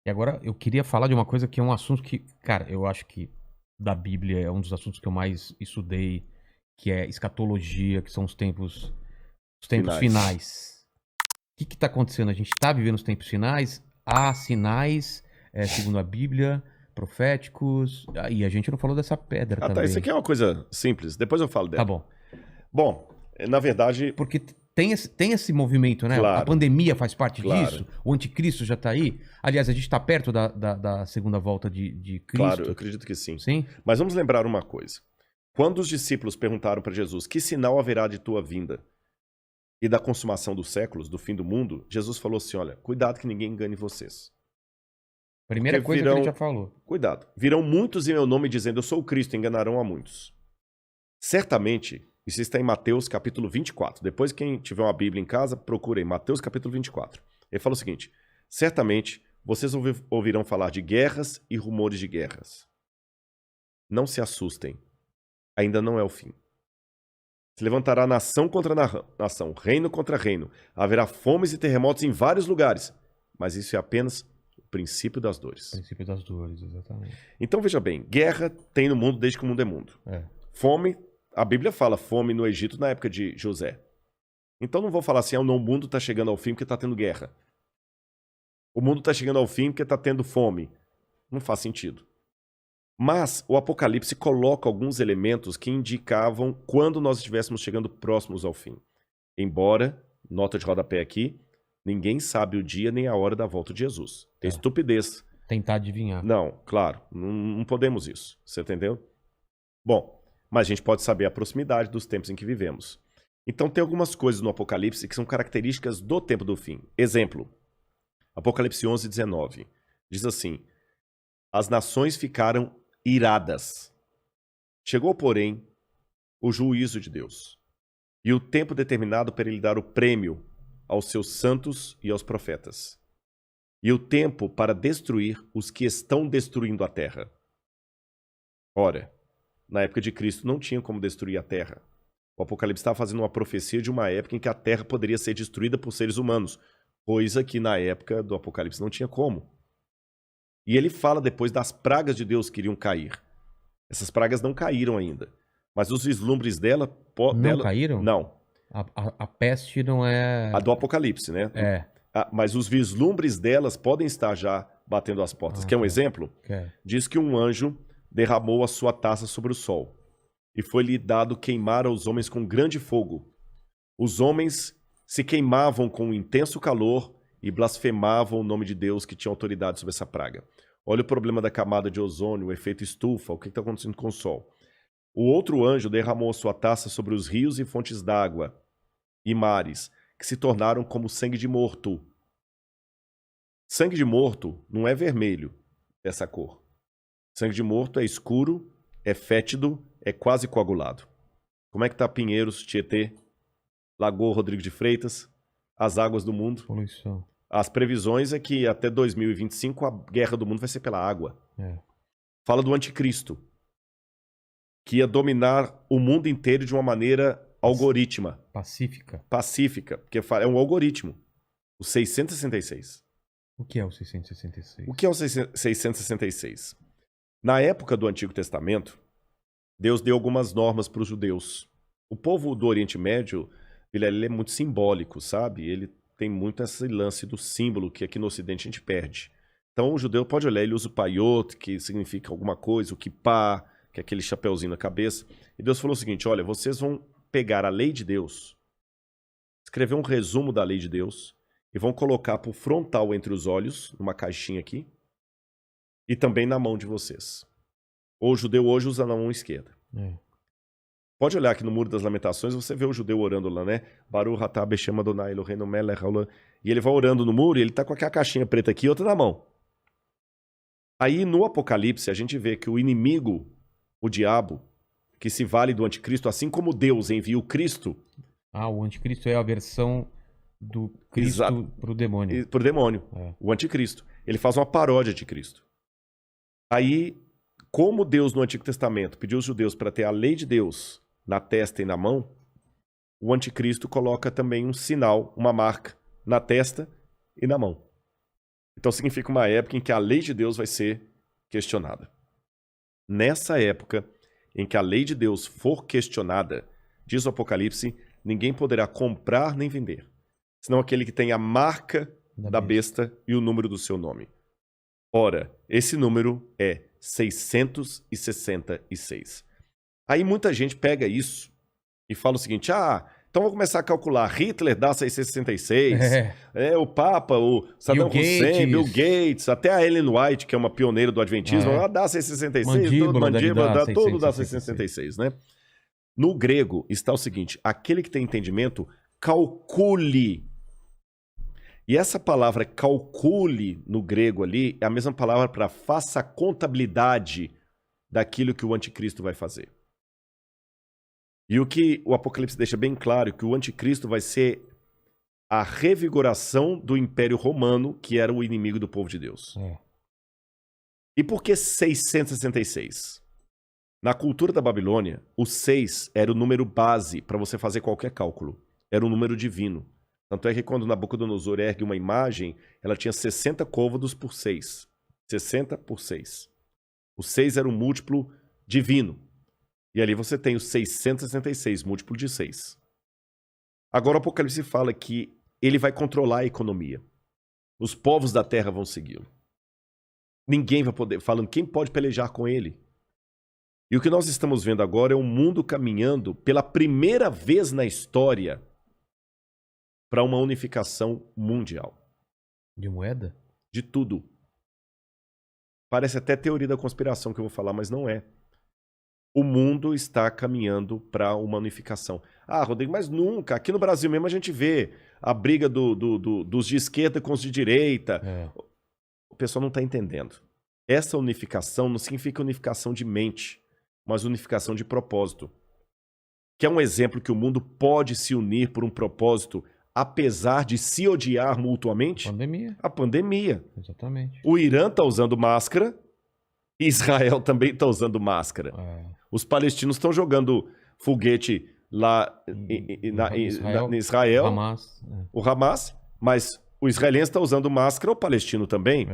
E agora eu queria falar de uma coisa que é um assunto que, cara, eu acho que da Bíblia é um dos assuntos que eu mais estudei, que é escatologia, que são os tempos Finais. finais. O que está acontecendo? A gente está vivendo os tempos finais, há sinais, segundo a Bíblia, proféticos, e a gente não falou dessa pedra Ah, tá. Isso também. aqui é uma coisa simples. Depois eu falo Tá dela. bom. Bom, na verdade, Porque tem esse movimento, né? A claro, pandemia faz parte claro, disso, o anticristo já está aí. Aliás, a gente está perto da segunda volta de claro, eu Cristo, acredito que sim. sim? Mas vamos lembrar uma coisa. Quando os discípulos perguntaram para Jesus: que sinal haverá de tua vinda e da consumação dos séculos, do fim do mundo, Jesus falou assim: olha, cuidado que ninguém engane vocês. Porque Primeira coisa que ele já virão, falou. cuidado, virão muitos em meu nome dizendo: eu sou o Cristo, e enganarão a muitos. Certamente, isso está em Mateus capítulo 24. Depois, quem tiver uma Bíblia em casa, procure em Mateus capítulo 24. Ele fala o seguinte: certamente vocês ouvirão falar de guerras e rumores de guerras. Não se assustem, ainda não é o fim. Se levantará nação contra nação, reino contra reino. Haverá fomes e terremotos em vários lugares. Mas isso é apenas o princípio das dores. Princípio das dores, exatamente. Então veja bem, guerra tem no mundo desde que o mundo é mundo. É. Fome, a Bíblia fala fome no Egito na época de José. Então não vou falar assim, não, o mundo está chegando ao fim porque está tendo guerra. O mundo está chegando ao fim porque está tendo fome. Não faz sentido. Mas o Apocalipse coloca alguns elementos que indicavam quando nós estivéssemos chegando próximos ao fim. Embora, nota de rodapé aqui, ninguém sabe o dia nem a hora da volta de Jesus. É estupidez. Tentar adivinhar. Não, claro, não podemos isso. Você entendeu? Bom, mas a gente pode saber a proximidade dos tempos em que vivemos. Então tem algumas coisas no Apocalipse que são características do tempo do fim. Exemplo, Apocalipse 11, 19. Diz assim: as nações ficaram iradas. Chegou, porém, o juízo de Deus, e o tempo determinado para ele dar o prêmio aos seus santos e aos profetas, e o tempo para destruir os que estão destruindo a terra. Ora, na época de Cristo não tinha como destruir a terra. O Apocalipse estava fazendo uma profecia de uma época em que a terra poderia ser destruída por seres humanos, coisa que na época do Apocalipse não tinha como. E ele fala depois das pragas de Deus que iriam cair. Essas pragas não caíram ainda, mas os vislumbres dela... Não caíram? Não. A peste não é. A do Apocalipse, né? É. Mas os vislumbres delas podem estar já batendo as portas. Quer um Tá. exemplo? Quer. Diz que um anjo derramou a sua taça sobre o sol, e foi-lhe dado queimar aos homens com grande fogo. Os homens se queimavam com um intenso calor e blasfemavam o nome de Deus que tinha autoridade sobre essa praga. Olha o problema da camada de ozônio, o efeito estufa, o que está acontecendo com o sol. O outro anjo derramou a sua taça sobre os rios e fontes d'água e mares, que se tornaram como sangue de morto. Sangue de morto não é vermelho, dessa cor. Sangue de morto é escuro, é fétido, é quase coagulado. Como é que tá Pinheiros, Tietê, Lagoa Rodrigo de Freitas, as águas do mundo? Poluição. As previsões é que até 2025 a guerra do mundo vai ser pela água. É. Fala do anticristo, que ia dominar o mundo inteiro de uma maneira algorítmica, pacífica, porque é um algoritmo, o 666. O que é o 666? O que é o 666? Na época do Antigo Testamento, Deus deu algumas normas para os judeus. O povo do Oriente Médio, ele é muito simbólico, sabe? Ele tem muito esse lance do símbolo que aqui no Ocidente a gente perde. Então o judeu pode olhar, ele usa o paiot, que significa alguma coisa, o kippah, que é aquele chapeuzinho na cabeça. E Deus falou o seguinte: olha, vocês vão pegar a lei de Deus, escrever um resumo da lei de Deus e vão colocar por frontal entre os olhos, numa caixinha aqui, e também na mão de vocês. O judeu hoje usa na mão esquerda. É. Pode olhar aqui no Muro das Lamentações, você vê o judeu orando lá, né? Baruch atah Beshem Adonai Eloheinu melech haolam. E ele vai orando no muro e ele tá com aquela caixinha preta aqui e outra na mão. Aí no Apocalipse a gente vê que o inimigo, o diabo, que se vale do anticristo, assim como Deus envia o Cristo... O anticristo é a versão do Cristo pro demônio. Pro demônio, o anticristo. Ele faz uma paródia de Cristo. Aí, como Deus no Antigo Testamento pediu aos judeus para ter a lei de Deus na testa e na mão, o anticristo coloca também um sinal, uma marca, na testa e na mão. Então significa uma época em que a lei de Deus vai ser questionada. Nessa época em que a lei de Deus for questionada, diz o Apocalipse, ninguém poderá comprar nem vender, senão aquele que tem a marca da besta e o número do seu nome. Ora, esse número é 666. Aí muita gente pega isso e fala o seguinte, então vou começar a calcular, Hitler dá 666, o Papa, o Saddam Hussein, Bill Gates, até a Ellen White, que é uma pioneira do Adventismo, ela dá 666, mandíbula todo dá 666, né? No grego está o seguinte, aquele que tem entendimento, calcule. E essa palavra calcule no grego ali é a mesma palavra para faça a contabilidade daquilo que o anticristo vai fazer. E o que o Apocalipse deixa bem claro é que o anticristo vai ser a revigoração do Império Romano, que era o inimigo do povo de Deus. E por que 666? Na cultura da Babilônia, o 6 era o número base para você fazer qualquer cálculo. Era um número divino. Tanto é que quando Nabucodonosor ergue uma imagem, ela tinha 60 côvados por 6. 60 por 6. O 6 era um múltiplo divino. E ali você tem o 666, múltiplo de 6. Agora o Apocalipse fala que ele vai controlar a economia. Os povos da terra vão segui-lo. Ninguém vai poder, falando quem pode pelejar com ele. E o que nós estamos vendo agora é o mundo caminhando pela primeira vez na história para uma unificação mundial. De moeda? De tudo. Parece até teoria da conspiração que eu vou falar, mas não é. O mundo está caminhando para uma unificação. Rodrigo, mas nunca. Aqui no Brasil mesmo a gente vê a briga dos de esquerda com os de direita. O pessoal não está entendendo. Essa unificação não significa unificação de mente, mas unificação de propósito. Que é um exemplo que o mundo pode se unir por um propósito, apesar de se odiar mutuamente. A pandemia. Exatamente. O Irã está usando máscara, Israel também está usando máscara. Os palestinos estão jogando foguete lá em Israel, o Hamas, mas o israelense está usando máscara, o palestino também.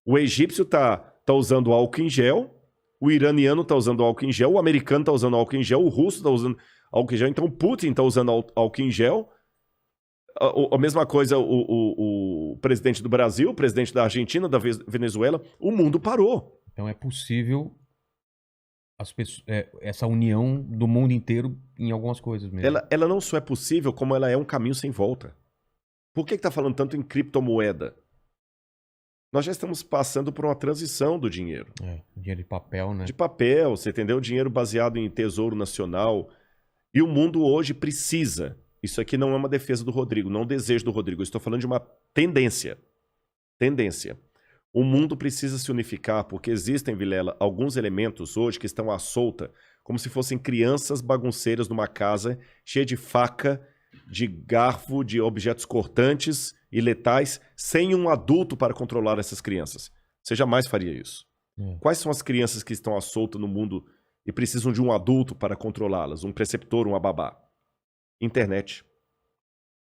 O egípcio está usando álcool em gel, o iraniano está usando álcool em gel, o americano está usando álcool em gel, o russo está usando álcool em gel, então o Putin está usando álcool em gel. A mesma coisa o presidente do Brasil, o presidente da Argentina, da Venezuela, o mundo parou. Então é possível essa união do mundo inteiro em algumas coisas mesmo. Ela não só é possível, como ela é um caminho sem volta. Por que está falando tanto em criptomoeda? Nós já estamos passando por uma transição do dinheiro. Dinheiro de papel, né? De papel, você entendeu? Dinheiro baseado em tesouro nacional. E o mundo hoje precisa. Isso aqui não é uma defesa do Rodrigo, não é um desejo do Rodrigo. Eu estou falando de uma tendência. Tendência. O mundo precisa se unificar porque existem, Vilela, alguns elementos hoje que estão à solta, como se fossem crianças bagunceiras numa casa cheia de faca, de garfo, de objetos cortantes e letais, sem um adulto para controlar essas crianças. Você jamais faria isso. Quais são as crianças que estão à solta no mundo e precisam de um adulto para controlá-las? Um preceptor, uma babá? Internet.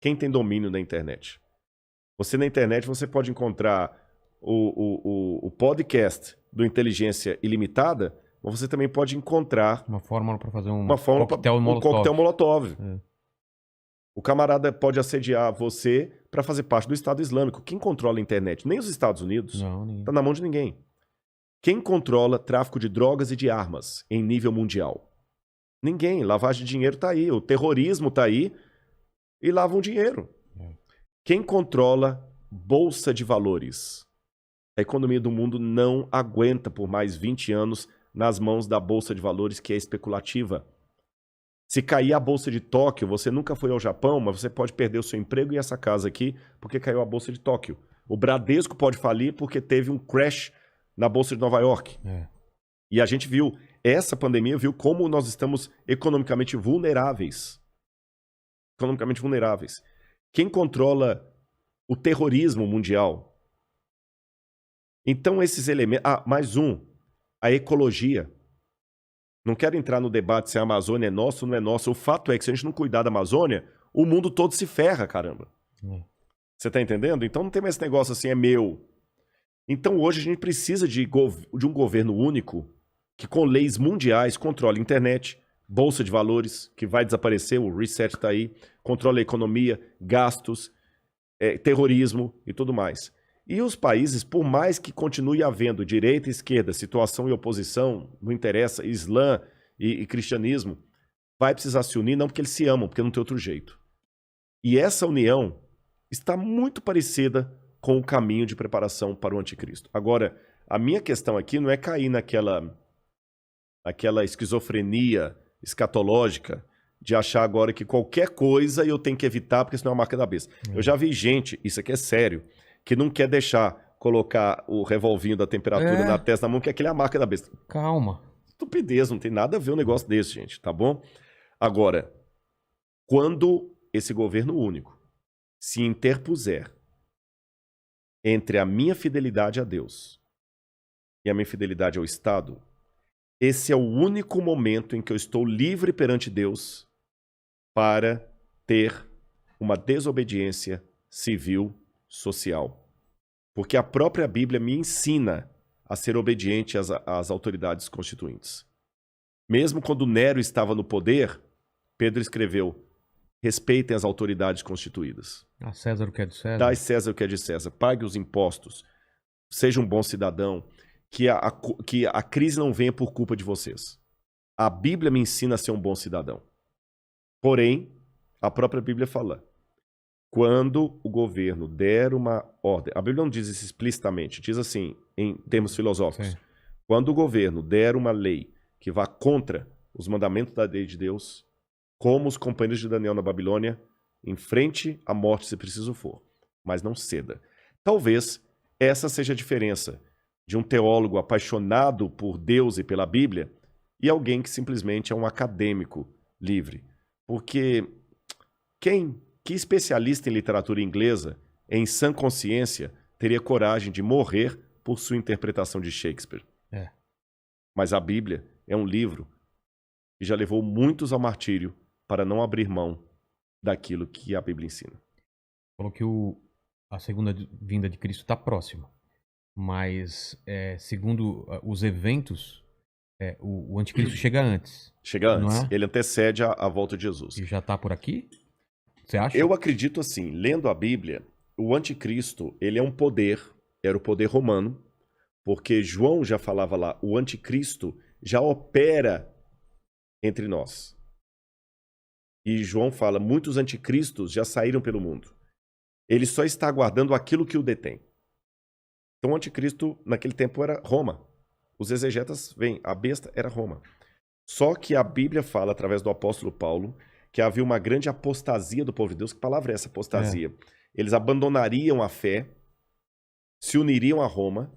Quem tem domínio da internet? Você na internet você pode encontrar o podcast do Inteligência Ilimitada, mas você também pode encontrar uma fórmula para fazer um coquetel molotov. O camarada pode assediar você para fazer parte do Estado Islâmico. Quem controla a internet? Nem os Estados Unidos. Não, está na mão de ninguém. Quem controla tráfico de drogas e de armas em nível mundial? Ninguém. Lavagem de dinheiro está aí. O terrorismo está aí e lavam dinheiro. Quem controla bolsa de valores? A economia do mundo não aguenta por mais 20 anos nas mãos da bolsa de valores que é especulativa. Se cair a bolsa de Tóquio, você nunca foi ao Japão, mas você pode perder o seu emprego e essa casa aqui porque caiu a bolsa de Tóquio. O Bradesco pode falir porque teve um crash na bolsa de Nova York. E a gente viu, essa pandemia viu como nós estamos economicamente vulneráveis. Economicamente vulneráveis. Quem controla o terrorismo mundial? Então esses elementos... mais um. A ecologia. Não quero entrar no debate se a Amazônia é nossa ou não é nossa. O fato é que se a gente não cuidar da Amazônia, o mundo todo se ferra, caramba. Você tá entendendo? Então não tem mais esse negócio assim, é meu. Então hoje a gente precisa de um governo único que com leis mundiais controle a internet, bolsa de valores, que vai desaparecer, o reset está aí, controle a economia, gastos, terrorismo e tudo mais. E os países, por mais que continue havendo direita e esquerda, situação e oposição, não interessa, Islã e cristianismo, vai precisar se unir, não porque eles se amam, porque não tem outro jeito. E essa união está muito parecida com o caminho de preparação para o anticristo. Agora, a minha questão aqui não é cair naquela esquizofrenia escatológica de achar agora que qualquer coisa eu tenho que evitar porque senão é uma marca da besta. Eu já vi gente, isso aqui é sério, que não quer deixar colocar o revolvinho da temperatura na testa da mão, que aquele é a marca da besta. Calma. Estupidez, não tem nada a ver um negócio desse, gente, tá bom? Agora, quando esse governo único se interpuser entre a minha fidelidade a Deus e a minha fidelidade ao Estado, esse é o único momento em que eu estou livre perante Deus para ter uma desobediência civil, social. Porque a própria Bíblia me ensina a ser obediente às autoridades constituintes. Mesmo quando Nero estava no poder, Pedro escreveu: respeitem as autoridades constituídas. A César o que é de César. Dai César o que é de César. Pague os impostos. Seja um bom cidadão. Que a crise não venha por culpa de vocês. A Bíblia me ensina a ser um bom cidadão. Porém, a própria Bíblia fala: quando o governo der uma ordem... A Bíblia não diz isso explicitamente. Diz assim, em termos filosóficos. Sim. Quando o governo der uma lei que vá contra os mandamentos da lei de Deus, como os companheiros de Daniel na Babilônia, enfrente a morte se preciso for, mas não ceda. Talvez essa seja a diferença de um teólogo apaixonado por Deus e pela Bíblia e alguém que simplesmente é um acadêmico livre. Porque que especialista em literatura inglesa, em sã consciência, teria coragem de morrer por sua interpretação de Shakespeare? Mas a Bíblia é um livro que já levou muitos ao martírio para não abrir mão daquilo que a Bíblia ensina. Falou que a segunda vinda de Cristo está próxima. Mas, segundo os eventos, o anticristo chega antes. Chega antes. Não é? Ele antecede a volta de Jesus. E já está por aqui? Você acha? Eu acredito assim, lendo a Bíblia, o anticristo, ele é um poder, era o poder romano, porque João já falava lá, o anticristo já opera entre nós. E João fala, muitos anticristos já saíram pelo mundo. Ele só está aguardando aquilo que o detém. Então o anticristo naquele tempo era Roma. Os exegetas veem, a besta era Roma. Só que a Bíblia fala, através do apóstolo Paulo, que havia uma grande apostasia do povo de Deus. Que palavra é essa, apostasia? Eles abandonariam a fé, se uniriam a Roma,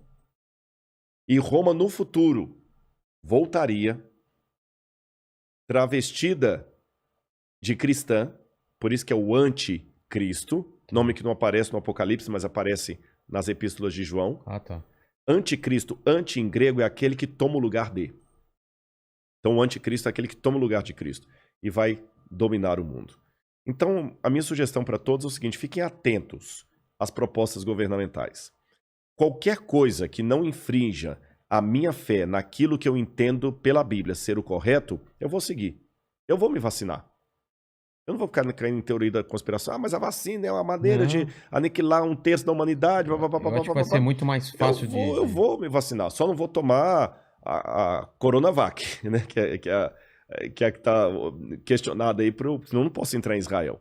e Roma no futuro voltaria travestida de cristã, por isso que é o anticristo, nome que não aparece no Apocalipse, mas aparece nas epístolas de João. Ah, tá. Anticristo, anti em grego é aquele que toma o lugar de. Então o anticristo é aquele que toma o lugar de Cristo e vai dominar o mundo. Então a minha sugestão para todos é o seguinte, fiquem atentos às propostas governamentais. Qualquer coisa que não infrinja a minha fé naquilo que eu entendo pela Bíblia ser o correto, eu vou seguir. Eu vou me vacinar. Eu não vou ficar caindo em teoria da conspiração. Ah, mas a vacina é uma maneira de aniquilar um terço da humanidade. Eu acho que vai ser muito mais fácil Eu vou me vacinar. Só não vou tomar a Coronavac, né? Que está questionada aí. Senão eu não posso entrar em Israel.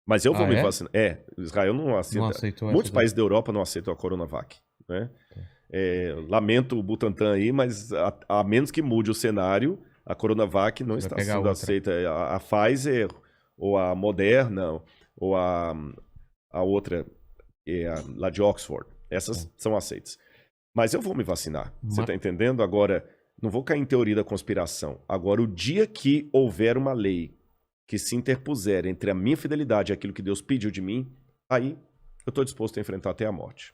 Mas eu vou me vacinar. Israel não aceita. Não aceitou. Muitos países da Europa não aceitam a Coronavac. Né? Lamento o Butantan aí, mas a menos que mude o cenário, a Coronavac não está sendo aceita. A Pfizer, ou a Moderna, ou a outra, lá de Oxford. Essas são aceitas. Mas eu vou me vacinar. Você está entendendo? Agora, não vou cair em teoria da conspiração. Agora, o dia que houver uma lei que se interpuser entre a minha fidelidade e aquilo que Deus pediu de mim, aí eu estou disposto a enfrentar até a morte.